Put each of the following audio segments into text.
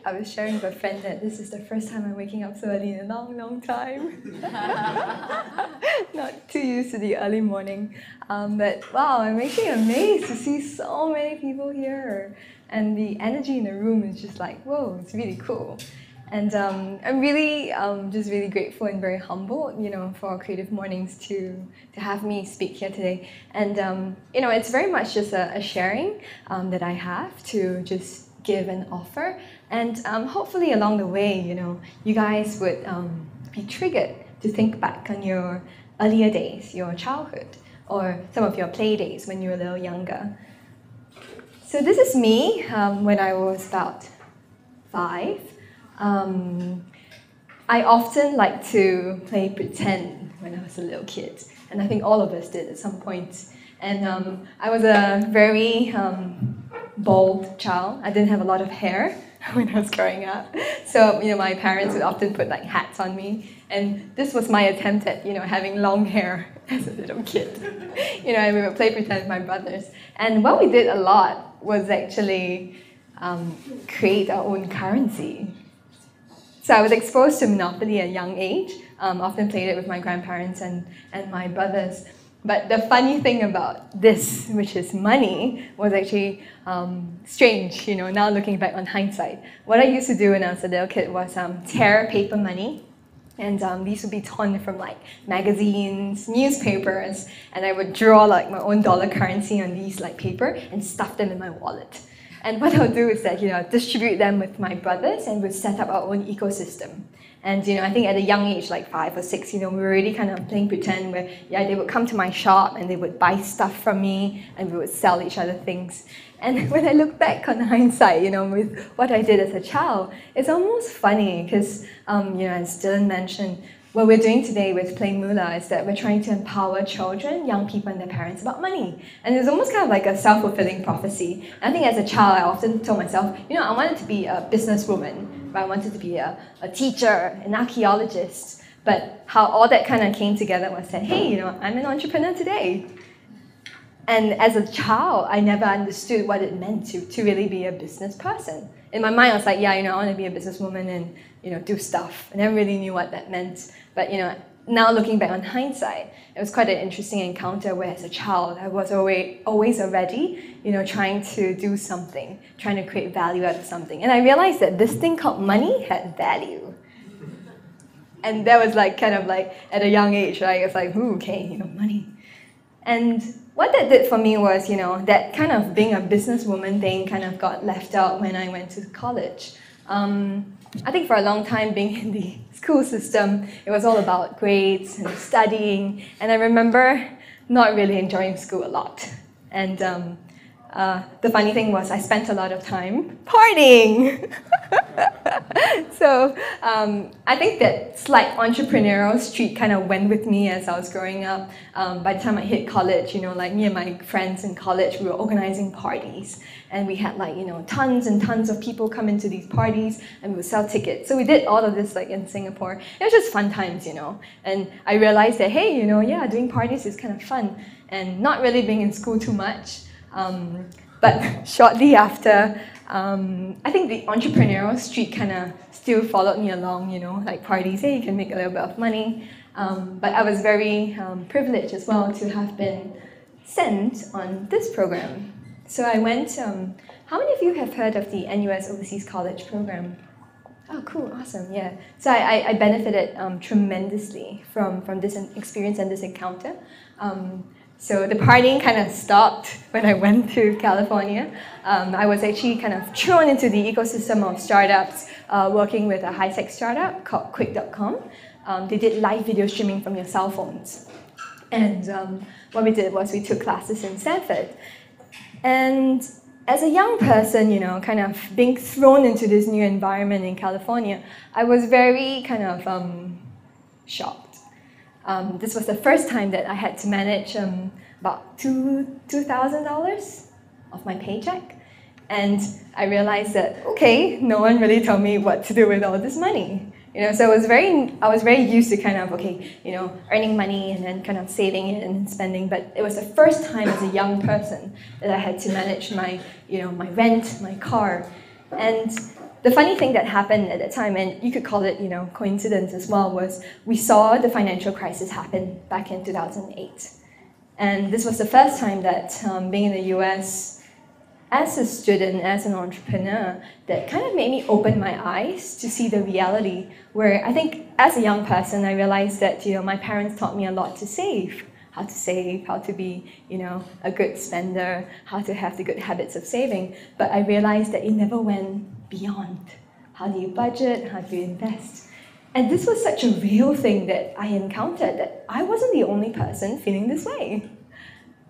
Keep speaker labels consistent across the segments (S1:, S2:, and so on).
S1: I was sharing with a friend that this is the first time I'm waking up so early in a long, long time. Not too used to the early morning. But wow, I'm actually amazed to see so many people here. And the energy in the room is just like, whoa, it's really cool. And I'm really just really grateful and very humbled, for Creative Mornings to have me speak here today. And it's very much just a sharing that I have to just give and offer. And hopefully along the way, you guys would be triggered to think back on your earlier days, your childhood, or some of your play days when you were a little younger. So this is me when I was about 5. I often like to play pretend when I was a little kid, and I think all of us did at some point. And I was a very bald child. I didn't have a lot of hair when I was growing up, so my parents would often put like hats on me, and this was my attempt at having long hair as a little kid. And we would play pretend with my brothers, and what we did a lot was actually create our own currency. So I was exposed to Monopoly at a young age, often played it with my grandparents and my brothers. But the funny thing about this, which is money, was actually strange, now looking back on hindsight. What I used to do when I was a little kid was tear paper money. And these would be torn from like magazines, newspapers, and I would draw like my own dollar currency on these like paper and stuff them in my wallet. And what I'll do is that, distribute them with my brothers, and we'd set up our own ecosystem. And, I think at a young age, like 5 or 6, we were already kind of playing pretend where, they would come to my shop and they would buy stuff from me and we would sell each other things. And when I look back on hindsight, with what I did as a child, it's almost funny because, as Dylan mentioned, what we're doing today with PlayMoolah is that we're trying to empower children, young people and their parents about money. And it's almost kind of like a self-fulfilling prophecy. And I think as a child, I often told myself, I wanted to be a businesswoman, but I wanted to be a teacher, an archaeologist. But how all that kind of came together was that, hey, I'm an entrepreneur today. And as a child, I never understood what it meant to really be a business person. In my mind, I was like, I want to be a businesswoman and do stuff. I never really knew what that meant. But now looking back on hindsight, it was quite an interesting encounter where as a child, I was always already, trying to do something, trying to create value out of something. And I realized that this thing called money had value. And that was like kind of like at a young age, right? It's like, ooh, okay, money. And what that did for me was, that kind of being a businesswoman thing kind of got left out when I went to college. I think for a long time being in the school system, it was all about grades and studying, and I remember not really enjoying school a lot. And the funny thing was I spent a lot of time partying. So I think that slight entrepreneurial streak kind of went with me as I was growing up. By the time I hit college, like me and my friends in college, we were organizing parties. And we had like, tons and tons of people come into these parties and we would sell tickets. So we did all of this like in Singapore. It was just fun times, And I realized that, hey, doing parties is kind of fun and not really being in school too much. But shortly after, I think the entrepreneurial streak kind of still followed me along, like parties, hey, you can make a little bit of money. But I was very privileged as well to have been sent on this program. So I went, how many of you have heard of the NUS Overseas College program? Oh, cool, awesome, yeah. So I benefited tremendously from this experience and this encounter. So the partying kind of stopped when I went to California. I was actually kind of thrown into the ecosystem of startups, working with a high-tech startup called Quick.com. they did live video streaming from your cell phones. And what we did was we took classes in Stanford. And as a young person, kind of being thrown into this new environment in California, I was very kind of shocked. This was the first time that I had to manage about $2,000 of my paycheck. And I realized that, okay, no one really told me what to do with all this money. So I was very used to kind of, earning money and then kind of saving it and spending. But it was the first time as a young person that I had to manage my, my rent, my car. And the funny thing that happened at that time, and you could call it, coincidence as well, was we saw the financial crisis happen back in 2008. And this was the first time that being in the US, as a student, as an entrepreneur, that kind of made me open my eyes to see the reality where I think as a young person, I realized that, my parents taught me a lot to save, how to be, a good spender, how to have the good habits of saving. But I realized that it never went beyond. How do you budget? How do you invest? And this was such a real thing that I encountered, that I wasn't the only person feeling this way.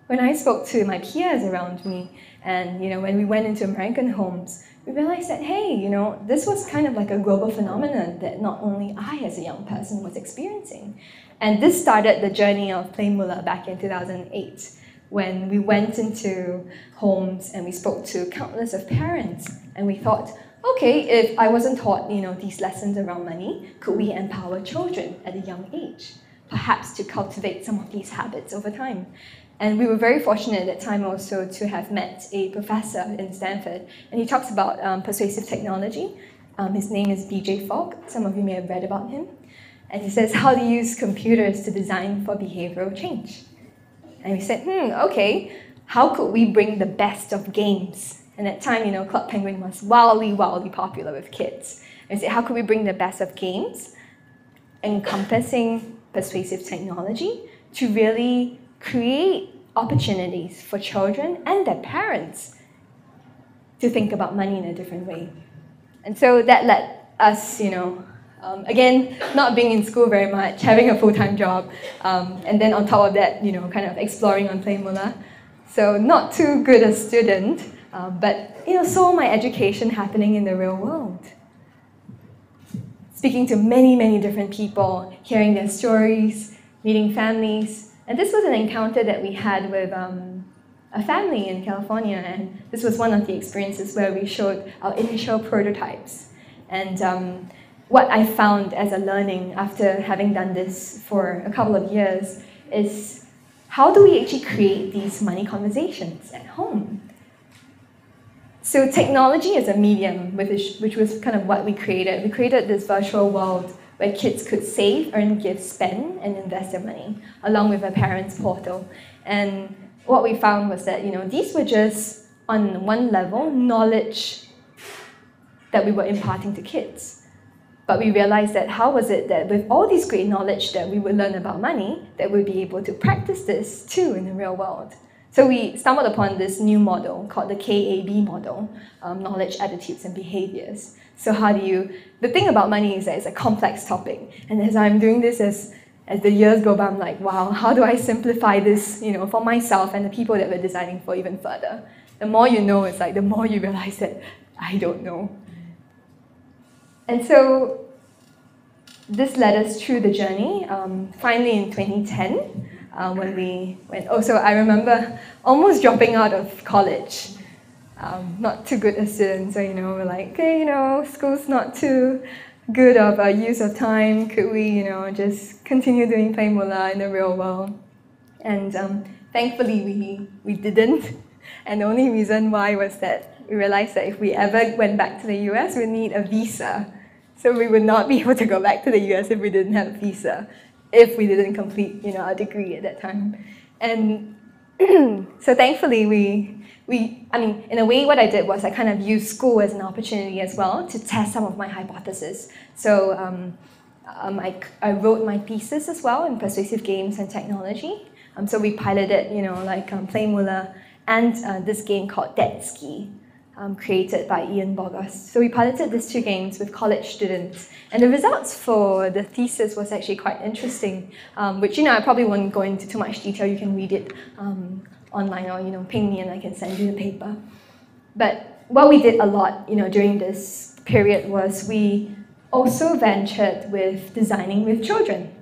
S1: When I spoke to my peers around me, and when we went into American homes, we realized that, hey, this was kind of like a global phenomenon that not only I as a young person was experiencing. And this started the journey of PlayMoolah back in 2008, when we went into homes and we spoke to countless of parents, and we thought, okay, if I wasn't taught, these lessons around money, could we empower children at a young age, perhaps to cultivate some of these habits over time? And we were very fortunate at that time also to have met a professor in Stanford, and he talks about persuasive technology. His name is BJ Fogg. Some of you may have read about him. And he says how to use computers to design for behavioral change. And we said, okay, how could we bring the best of games? And at that time, Club Penguin was wildly popular with kids. And we said, how could we bring the best of games, encompassing persuasive technology, to really create opportunities for children and their parents to think about money in a different way. And so that let us, again, not being in school very much, having a full-time job, and then on top of that, kind of exploring on PlayMoolah. So not too good a student, but saw my education happening in the real world. Speaking to many different people, hearing their stories, meeting families. And this was an encounter that we had with a family in California, and this was one of the experiences where we showed our initial prototypes. And what I found as a learning after having done this for a couple of years is, how do we actually create these money conversations at home? So technology is a medium, which was kind of what we created. We created this virtual world where kids could save, earn, give, spend, and invest their money, along with a parents' portal. And what we found was that, these were just, on one level, knowledge that we were imparting to kids. But we realized that how was it that with all this great knowledge that we would learn about money, that we'd be able to practice this too in the real world. So we stumbled upon this new model called the KAB model, knowledge, attitudes, and behaviors. So the thing about money is that it's a complex topic. And as I'm doing this, as the years go by, I'm like, wow, how do I simplify this, for myself and the people that we're designing for even further? The more you know, it's like the more you realize that I don't know. And so this led us through the journey. Finally in 2010, when we went, so I remember almost dropping out of college. Not too good a student, so we're like, okay, school's not too good of a use of time. Could we, just continue doing PlayMoolah in the real world? And thankfully, we didn't. And the only reason why was that we realized that if we ever went back to the US, we'd need a visa. So we would not be able to go back to the US if we didn't have a visa, if we didn't complete, our degree at that time. And so thankfully, in a way, what I did was I kind of used school as an opportunity as well to test some of my hypotheses. So I wrote my thesis as well in persuasive games and technology. So we piloted, PlayMoolah and this game called Dead Ski. created by Ian Bogost. So we piloted these 2 games with college students, and the results for the thesis was actually quite interesting, which I probably won't go into too much detail. You can read it online, or ping me and I can send you the paper. But what we did a lot during this period was we also ventured with designing with children.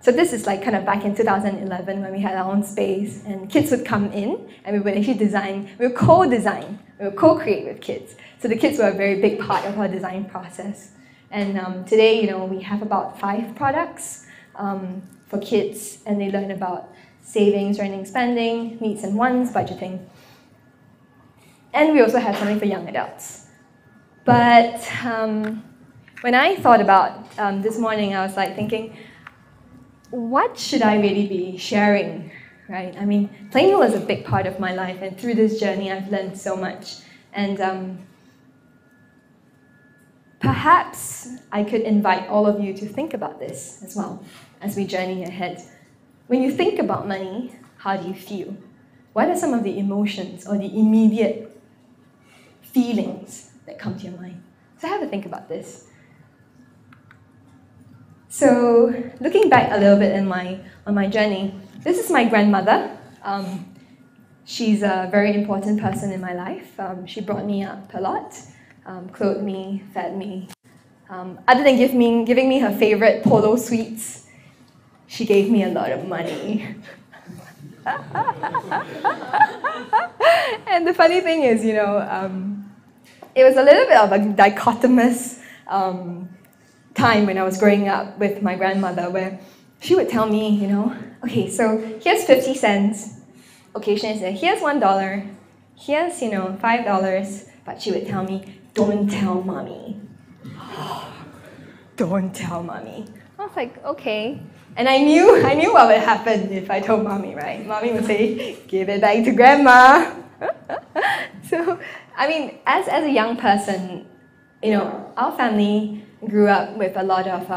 S1: So this is like kind of back in 2011 when we had our own space and kids would come in and we would actually design, we would co-design, we would co-create with kids. So the kids were a very big part of our design process. And today, we have about 5 products for kids, and they learn about savings, earning, spending, needs and wants, budgeting. And we also have something for young adults. But when I thought about this morning, I was like thinking, what should I really be sharing, right? I mean, PlayMoolah is a big part of my life, and through this journey, I've learned so much. And perhaps I could invite all of you to think about this as well as we journey ahead. When you think about money, how do you feel? What are some of the emotions or the immediate feelings that come to your mind? So have a think about this. So looking back a little bit on my journey, this is my grandmother. She's a very important person in my life. She brought me up a lot, clothed me, fed me. Other than giving me her favorite polo sweets, she gave me a lot of money. And the funny thing is, it was a little bit of a dichotomous time when I was growing up with my grandmother, where she would tell me, okay, so here's 50 cents. Occasionally say, here's $1. Here's, $5. But she would tell me, don't tell mommy. Don't tell mommy. I was like, okay. And I knew what would happen if I told mommy, right? Mommy would say, give it back to grandma. So, I mean, as a young person, our family grew up with a lot of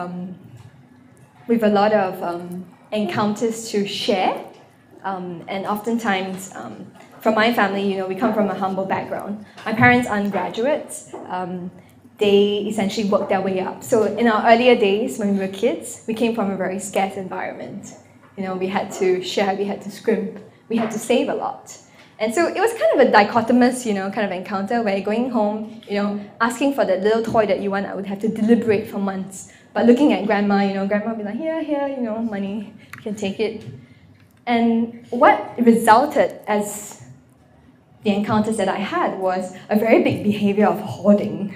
S1: encounters to share, and oftentimes from my family, we come from a humble background. My parents aren't graduates. They essentially worked their way up. So in our earlier days when we were kids, we came from a very scarce environment. We had to share, we had to scrimp, we had to save a lot. And so it was kind of a dichotomous, kind of encounter where going home, asking for that little toy that you want, I would have to deliberate for months. But looking at grandma, grandma would be like, here, money, you can take it. And what resulted as the encounters that I had was a very big behavior of hoarding.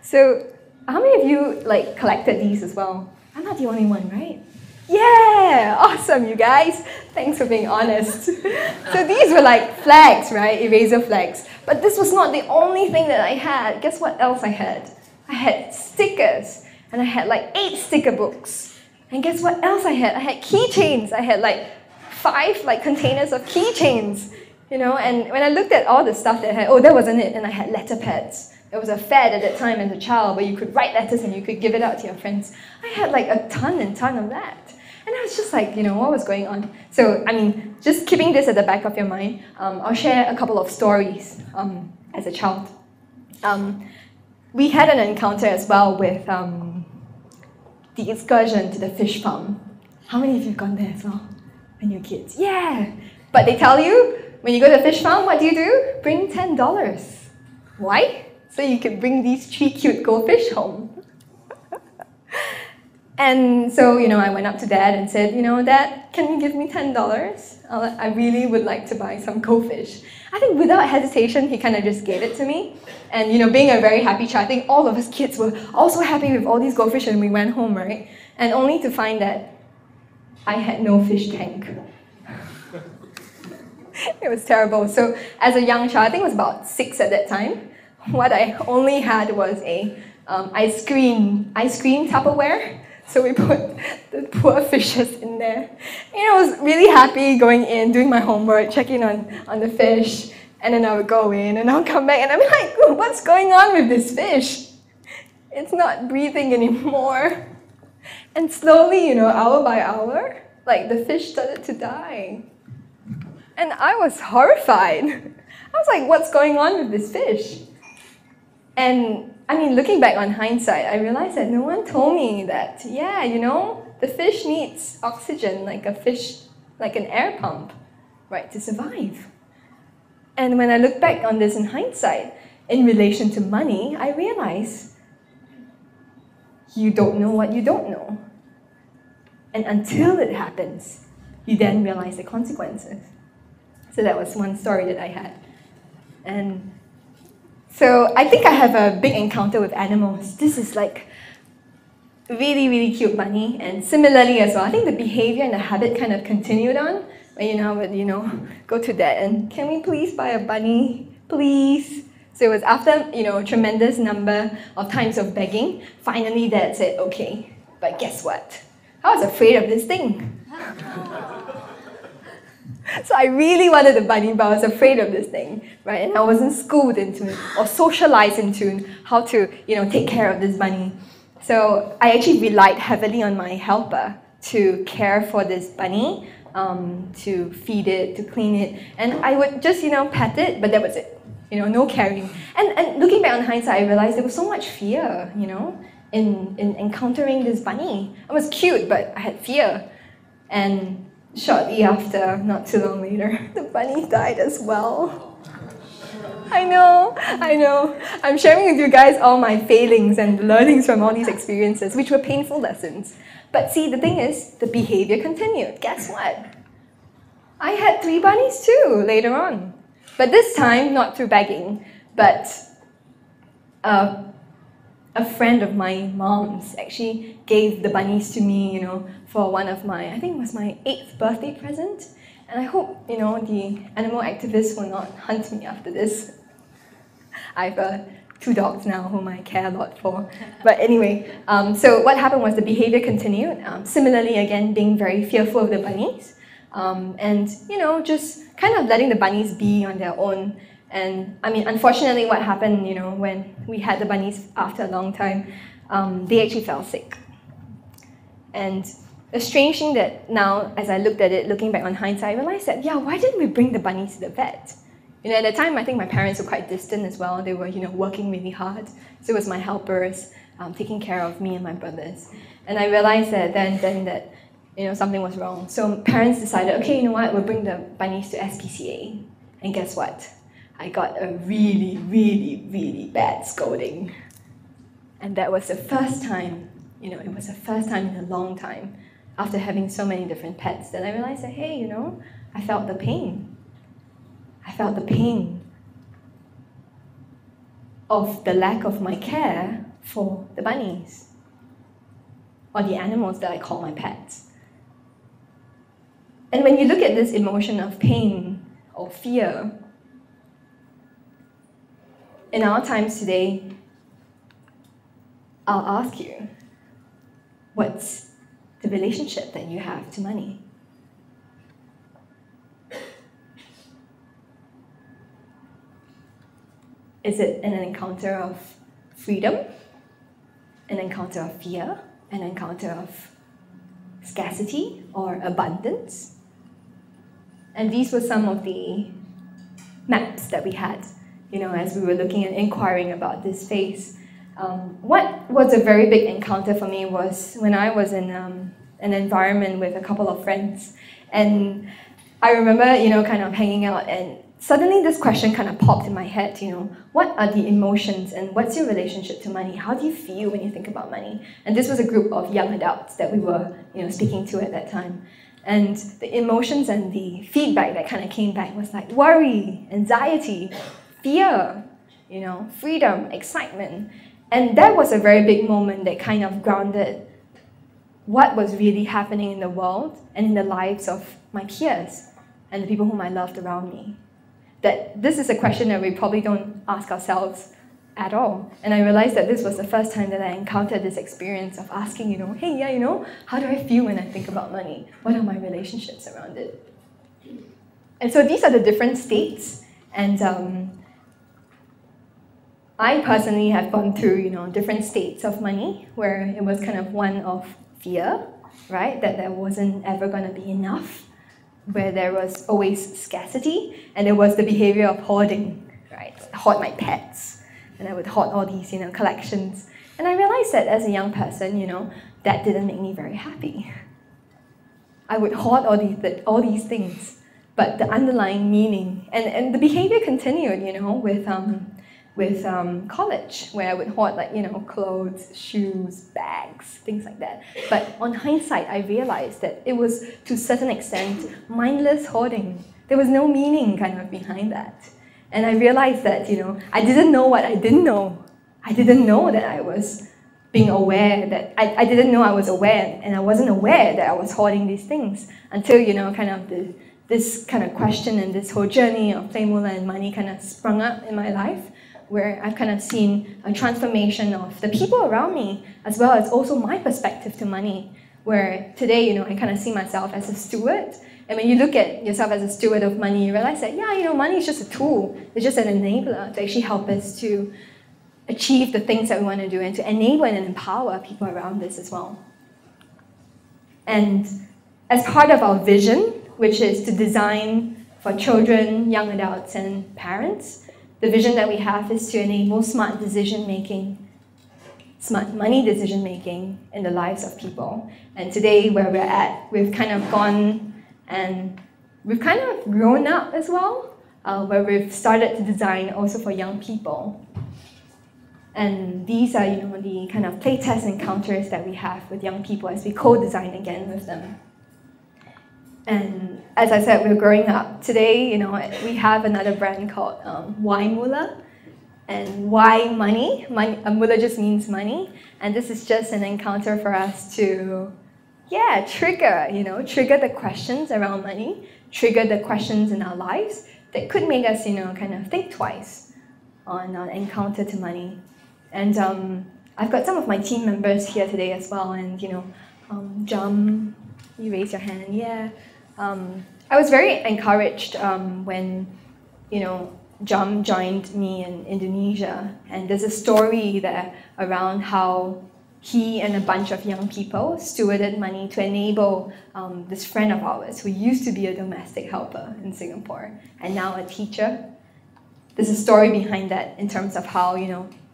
S1: So how many of you collected these as well? I'm not the only one, right? Yeah, awesome, you guys. Thanks for being honest. So these were like flags, right? Eraser flags. But this was not the only thing that I had. Guess what else I had? I had stickers, and I had 8 sticker books. And guess what else I had? I had keychains. I had 5 containers of keychains. And when I looked at all the stuff that I had, oh, that wasn't it. And I had letter pads. There was a fad at that time as a child where you could write letters and you could give it out to your friends. I had a ton and ton of that. And I was just like, what was going on? So, I mean, just keeping this at the back of your mind, I'll share a couple of stories as a child. We had an encounter as well with the excursion to the fish farm. How many of you have gone there as well when you were kids? Yeah! But they tell you, when you go to the fish farm, what do? Bring $10. Why? So you can bring these 3 cute goldfish home. And so, I went up to Dad and said, Dad, can you give me $10? I really would like to buy some goldfish. I think without hesitation, he kind of just gave it to me. And, being a very happy child, I think all of us kids were also happy with all these goldfish, and we went home, right? And only to find that I had no fish tank. It was terrible. So as a young child, I think I was about 6 at that time, what I only had was a ice cream Tupperware. So we put the poor fishes in there. I was really happy going in, doing my homework, checking on the fish, and then I would go in and I'll come back and I'm like, oh, what's going on with this fish? It's not breathing anymore. And slowly, hour by hour, the fish started to die. And I was horrified. I was like, what's going on with this fish? And I mean, looking back on hindsight, I realized that no one told me that, yeah, you know, the fish needs oxygen like a fish, like an air pump, right, to survive. And when I look back on this in hindsight, in relation to money, I realized you don't know what you don't know. And until it happens, you then realize the consequences. So that was one story that I had. And so I think I have a big encounter with animals. This is like really, really cute bunny. And similarly as well, I think the behavior and the habit kind of continued on. When I would, go to dad and, can we please buy a bunny? Please. So it was after, a tremendous number of times of begging, finally dad said, okay, but guess what? I was afraid of this thing. So I really wanted a bunny, but I was afraid of this thing, right? And I wasn't schooled into it or socialized into how to, take care of this bunny. So I actually relied heavily on my helper to care for this bunny, to feed it, to clean it. And I would just, pet it, but that was it. No caring. And looking back on hindsight, I realized there was so much fear, in encountering this bunny. It was cute, but I had fear. And shortly after, not too long later, the bunny died as well. I know. I'm sharing with you guys all my failings and learnings from all these experiences, which were painful lessons. But see, the thing is, the behavior continued. Guess what? I had 3 bunnies too, later on. But this time, not through begging, but a friend of my mom's actually gave the bunnies to me, for one of my, I think it was my 8th birthday present. And I hope, the animal activists will not hunt me after this. I have 2 dogs now whom I care a lot for. But anyway, so what happened was the behavior continued. Similarly, again, being very fearful of the bunnies. And, just kind of letting the bunnies be on their own. And I mean, unfortunately, what happened, when we had the bunnies after a long time, they actually fell sick. And the strange thing that now, as I looked at it, looking back on hindsight, I realized that, yeah, why didn't we bring the bunnies to the vet? At the time, I think my parents were quite distant as well. They were, working really hard. So it was my helpers taking care of me and my brothers. And I realized that then that, something was wrong. So parents decided, okay, you know what, we'll bring the bunnies to SPCA. And guess what? I got a really, really, really bad scolding. And that was the first time, it was the first time in a long time, after having so many different pets, that I realized that, hey, I felt the pain. I felt the pain of the lack of my care for the bunnies, or the animals that I call my pets. And when you look at this emotion of pain or fear, in our times today, I'll ask you, what's the relationship that you have to money? Is it an encounter of freedom, an encounter of fear, an encounter of scarcity or abundance? And these were some of the maps that we had, as we were looking and inquiring about this phase. What was a very big encounter for me was when I was in an environment with a couple of friends. And I remember, kind of hanging out, and suddenly this question kind of popped in my head, what are the emotions and what's your relationship to money? How do you feel when you think about money? And this was a group of young adults that we were, speaking to at that time. And the emotions and the feedback that kind of came back was like worry, anxiety, fear, freedom, excitement. And that was a very big moment that kind of grounded what was really happening in the world and in the lives of my peers and the people whom I loved around me. That this is a question that we probably don't ask ourselves at all. And I realized that this was the first time that I encountered this experience of asking, hey, yeah, how do I feel when I think about money? What are my relationships around it? And so these are the different states. And I personally have gone through, different states of money, where it was kind of one of fear, right? That there wasn't ever going to be enough. where there was always scarcity, and it was the behavior of hoarding, right? I hoard my pets, and I would hoard all these, collections. And I realized that as a young person, that didn't make me very happy. I would hoard all these things, but the underlying meaning, and the behavior continued, with college, where I would hoard clothes, shoes, bags, things like that. But on hindsight, I realized that it was, to a certain extent, mindless hoarding. There was no meaning kind of behind that. And I realized that, I didn't know what I didn't know. I didn't know that I was being aware, that I didn't know I was aware, and I wasn't aware that I was hoarding these things until, this kind of question and this whole journey of PlayMoolah and money kind of sprung up in my life, where I've kind of seen a transformation of the people around me, as well as also my perspective to money, where today, I kind of see myself as a steward. And when you look at yourself as a steward of money, you realize that, money is just a tool. It's just an enabler to actually help us to achieve the things that we want to do and to enable and empower people around us as well. And as part of our vision, which is to design for children, young adults, and parents, the vision that we have is to enable smart decision-making, smart money decision-making in the lives of people. And today, where we're at, we've kind of gone and we've kind of grown up as well, where we've started to design also for young people. And these are, the kind of playtest encounters that we have with young people as we co-design again with them. And as I said, we're growing up. Today, we have another brand called Why Mula. And why money? Mula just means money. And this is just an encounter for us to, trigger the questions around money, trigger the questions in our lives that could make us, kind of think twice on our encounter to money. And I've got some of my team members here today as well. And, Jum, you raise your hand, yeah. I was very encouraged when, Jum joined me in Indonesia, and there's a story there around how he and a bunch of young people stewarded money to enable this friend of ours who used to be a domestic helper in Singapore and now a teacher. There's a story behind that in terms of how,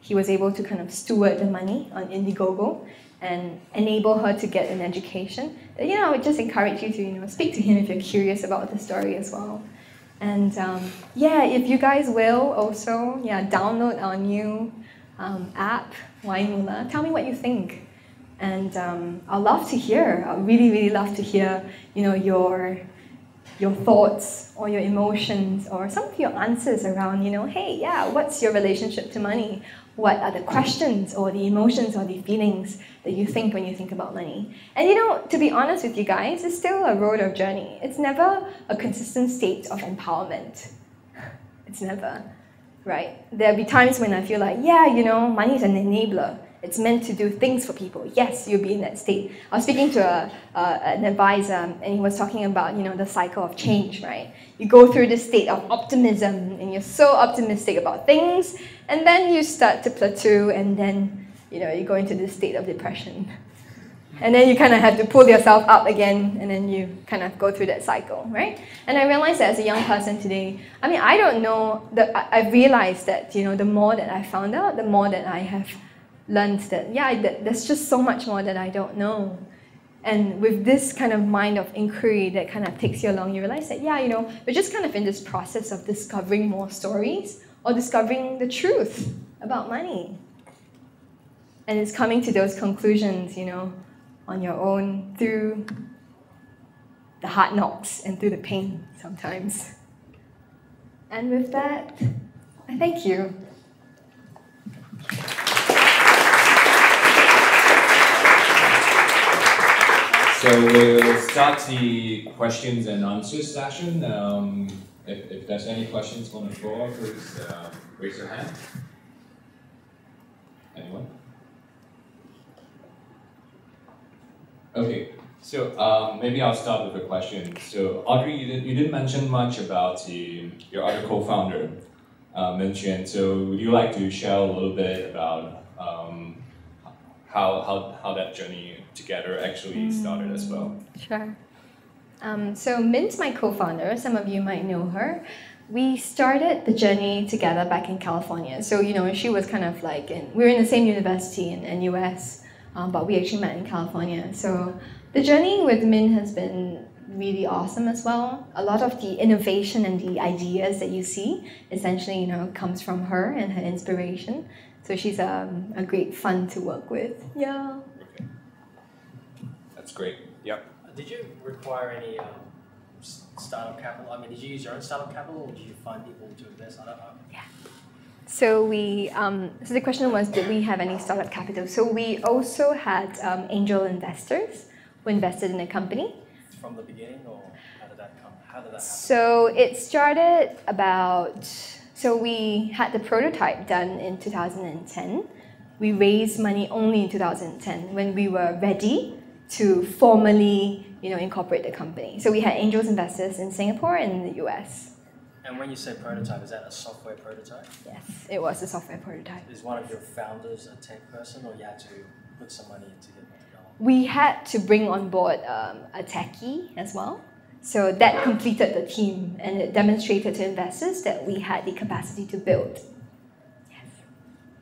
S1: he was able to kind of steward the money on Indiegogo and enable her to get an education. I would just encourage you to, speak to him if you're curious about the story as well. And if you guys will also, download our new app, Why Mula. Tell me what you think. And I'd love to hear, I'd really, really love to hear, your thoughts or your emotions or some of your answers around, hey, what's your relationship to money? What are the questions or the emotions or the feelings that you think when you think about money? And to be honest with you guys, it's still a road of journey. It's never a consistent state of empowerment. It's never, right? There'll be times when I feel like, money is an enabler. It's meant to do things for people. Yes, you'll be in that state. I was speaking to an advisor, and he was talking about, the cycle of change, right? You go through this state of optimism, and you're so optimistic about things, and then you start to plateau, and then, you go into this state of depression. And then you kind of have to pull yourself up again, and then you kind of go through that cycle, right? And I realized that as a young person today, I don't know, I realized that, the more that I found out, the more that I have learned that, there's just so much more that I don't know. And with this kind of mind of inquiry that kind of takes you along, you realize that, we're just kind of in this process of discovering more stories or discovering the truth about money. And it's coming to those conclusions, on your own through the hard knocks and through the pain sometimes. And with that, I thank you.
S2: So we'll start the questions and answers session. If there's any questions on the floor, please raise your hand. Anyone? Okay, so maybe I'll start with a question. So Audrey, you didn't mention much about your other co-founder, Min. So would you like to share a little bit about how that journey together actually started as well?
S1: Sure. So Mint's my co-founder. Some of you might know her. We started the journey together back in California. So, she was kind of like, we were in the same university in US, but we actually met in California. So the journey with Mint has been really awesome as well. A lot of the innovation and the ideas that you see essentially, comes from her and her inspiration. So she's a great fun to work with. Yeah.
S2: Okay. That's great. Yep.
S3: Did you require any startup capital? I mean, did you use your own startup capital, or did you find people to invest? I don't know.
S1: Yeah. So so the question was, did we have any startup capital? So we also had angel investors who invested in the company.
S3: From the beginning, or how did that come? How did that happen?
S1: So it started so we had the prototype done in 2010. We raised money only in 2010 when we were ready to formally, incorporate the company. So we had angels investors in Singapore and in the US.
S3: And when you say prototype, is that a software prototype?
S1: Yes, it was a software prototype.
S3: Is one of your founders a tech person, or you had to put some money into it to go on?
S1: We had to bring on board a techie as well. So that completed the team, and it demonstrated to investors that we had the capacity to build. Yes.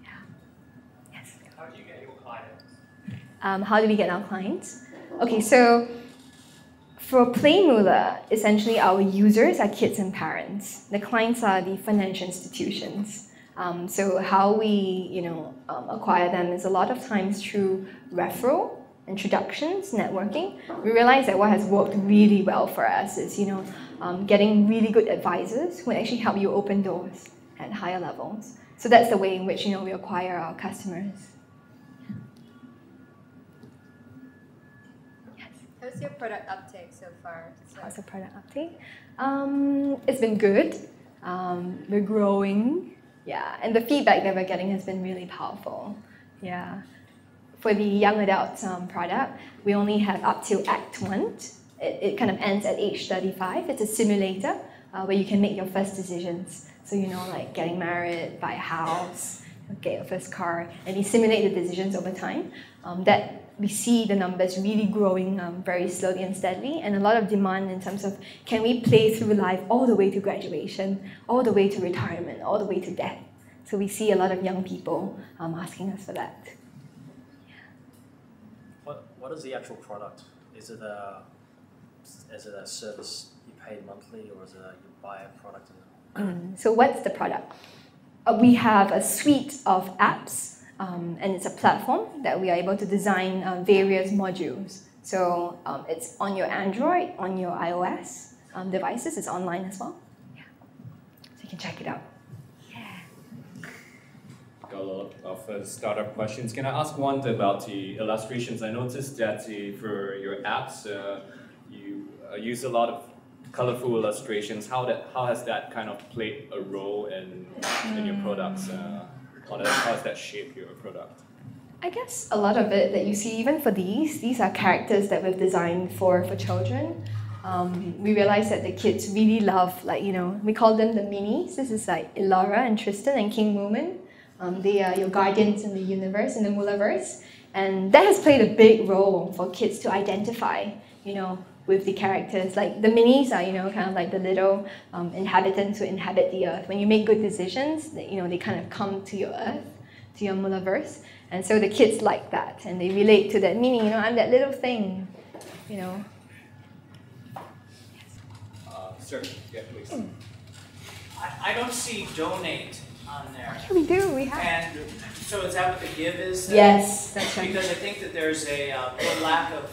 S1: Yeah. Yes.
S3: How do you get your clients?
S1: How do we get our clients? Okay, so for PlayMoolah, essentially our users are kids and parents. The clients are the financial institutions. So how we, acquire them is a lot of times through referral, introductions, networking. We realize that what has worked really well for us is, getting really good advisors who actually help you open doors at higher levels. So that's the way in which, we acquire our customers.
S4: How's your product uptake so far?
S1: How's the product uptake? It's been good. We're growing. Yeah, and the feedback that we're getting has been really powerful. Yeah. For the young adult product, we only have up to Act 1. It kind of ends at age 35. It's a simulator where you can make your first decisions. So, like getting married, buy a house, get your first car, and we simulate the decisions over time. That we see the numbers really growing very slowly and steadily, and a lot of demand in terms of, can we play through life all the way to graduation, all the way to retirement, all the way to death? So we see a lot of young people asking us for that.
S3: What is the actual product? Is it a service you pay monthly, or is it you buy a product?
S1: So what's the product? We have a suite of apps, and it's a platform that we are able to design various modules. So it's on your Android, on your iOS devices. It's online as well. Yeah. So you can check it out.
S2: Got a lot of startup questions. Can I ask one about the illustrations? I noticed that for your apps, you use a lot of colorful illustrations. How has that kind of played a role in your products? How has that shaped your product?
S1: I guess a lot of it that you see, even for these are characters that we've designed for children. We realized that the kids really love, we call them the minis. This is like Elora and Tristan and King Moomin. They are your guardians in the universe, in the Mulaverse. And that has played a big role for kids to identify, with the characters. Like the minis are, kind of like the little inhabitants who inhabit the earth. When you make good decisions, they kind of come to your earth, to your Mulaverse. And so the kids like that, and they relate to that mini, I'm that little thing,
S2: Sir, yeah, please.
S5: I don't see donate on there.
S1: Yeah, we do, we have.
S5: And so is that what the give is?
S1: Yes, that's right.
S5: Because I think that there's a real lack of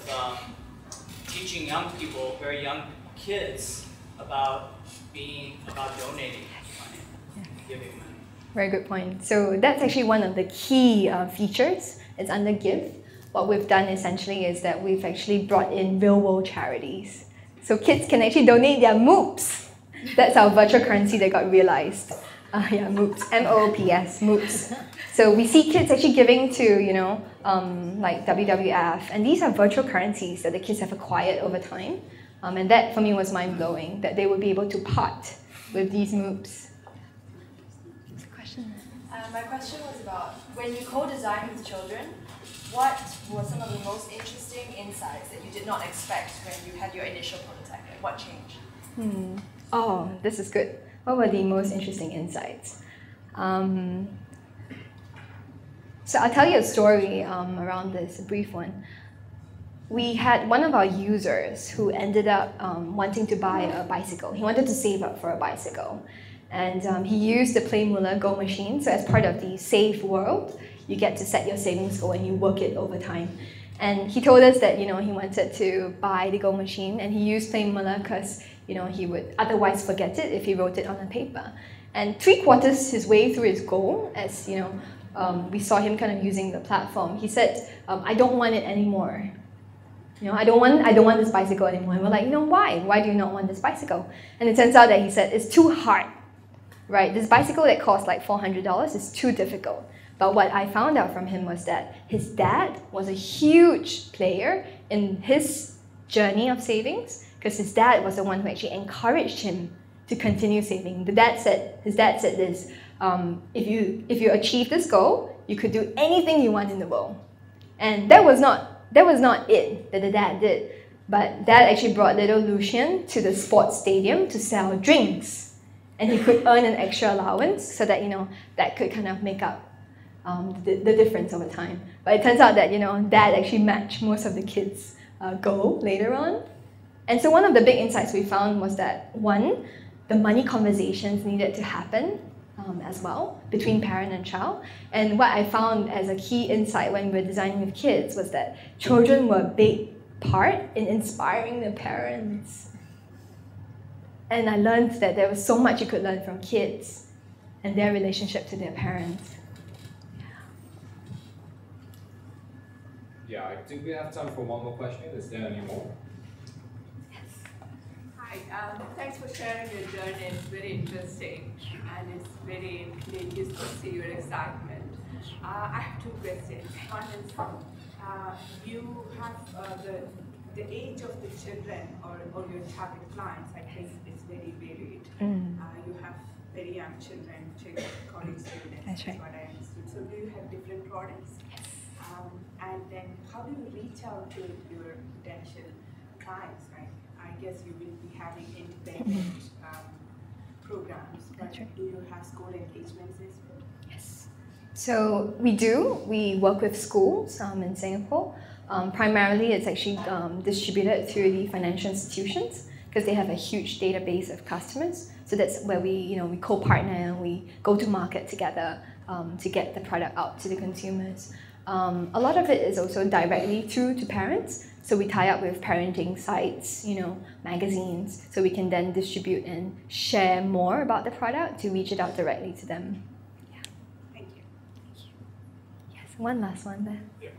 S5: teaching young people, very young kids, about donating money, giving money.
S1: Very good point. So that's actually one of the key features. It's under Give. What we've done essentially is that we've actually brought in real-world charities. So kids can actually donate their moops. That's our virtual currency that got realized. Yeah, moops, M-O-O-P-S, moops. So we see kids actually giving to, like WWF, and these are virtual currencies that the kids have acquired over time. And that, for me, was mind-blowing, that they would be able to part with these moops.
S4: My question was about when you co-design with children,
S6: what were some of the most interesting insights that you did not expect when you had your initial prototype? And what changed?
S1: Oh, this is good. What were the most interesting insights? So I'll tell you a story around this, a brief one. We had one of our users who ended up wanting to buy a bicycle. He wanted to save up for a bicycle. And he used the PlayMoolah Go machine. So as part of the Save World, you get to set your savings goal and you work it over time. And he told us that he wanted to buy the Go machine, and he used PlayMoolah because he would otherwise forget it if he wrote it on a paper. And 3/4 his way through his goal, as we saw him kind of using the platform, he said, "I don't want it anymore. I don't want this bicycle anymore." And we're like, why? Why do you not want this bicycle? And it turns out that he said it's too hard, right? This bicycle that costs like $400 is too difficult. But what I found out from him was that his dad was a huge player in his journey of savings, because his dad was the one who actually encouraged him to continue saving. His dad said this, if you achieve this goal, you could do anything you want in the world. And that was not it that the dad did. But dad actually brought little Lucian to the sports stadium to sell drinks. And he could earn an extra allowance so that, that could kind of make up the difference over time. But it turns out that, dad actually matched most of the kids' goal later on. And so one of the big insights we found was that, one, the money conversations needed to happen as well between parent and child. And what I found as a key insight when we were designing with kids was that children were a big part in inspiring their parents. And I learned that there was so much you could learn from kids and their relationship to their parents.
S2: Yeah, I think we have time for one more question. Is there any more?
S7: Hi, thanks for sharing your journey. It's very interesting and it's very contagious to see your excitement. I have two questions. One is, you have the age of the children or your target clients, I think is very varied. You have very young children, college students,
S1: That's right.
S7: what I understood. So do you have different products? And then how do you reach out to your potential clients, right? I guess you will be having independent programs, but
S1: right.
S7: do you have school engagements as well?
S1: Yes. So we do. We work with schools in Singapore. Primarily, it's actually distributed through the financial institutions because they have a huge database of customers. So that's where we co-partner and we go to market together to get the product out to the consumers. A lot of it is also directly through to parents. So we tie up with parenting sites, magazines, so we can then distribute and share more about the product to reach it out directly to them. Yeah.
S7: Thank you.
S1: Yes, one last one there.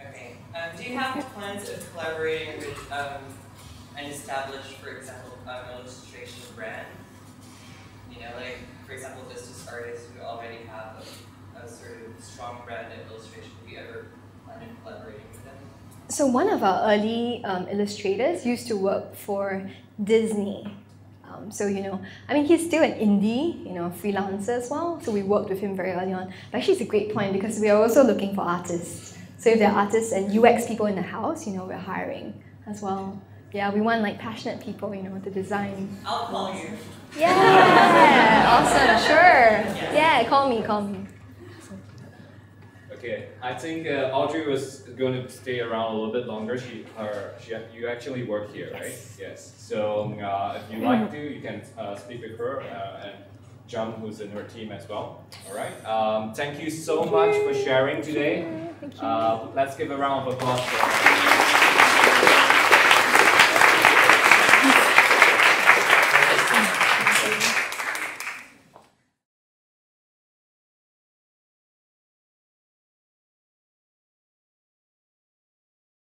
S8: Okay. Do you have plans of collaborating with an established, for example, illustration brand? Like, for example, business artists who already have a sort of strong brand in illustration. Have you ever planned on collaborating with them?
S1: So one of our early illustrators used to work for Disney. So, he's still an indie, freelancer as well. So we worked with him very early on. But actually, it's a great point because we are also looking for artists. So if there are artists and UX people in the house, we're hiring as well. Yeah, we want passionate people, to design.
S8: I'll call you.
S1: Yeah, awesome, sure. Yeah, call me.
S2: Okay, I think Audrey was going to stay around a little bit longer. You actually work here, right? Yes. So if you like to, you can speak with her and John, who's in her team as well. All right. Thank you so much for sharing today.
S1: Thank you.
S2: Let's give a round of applause for her.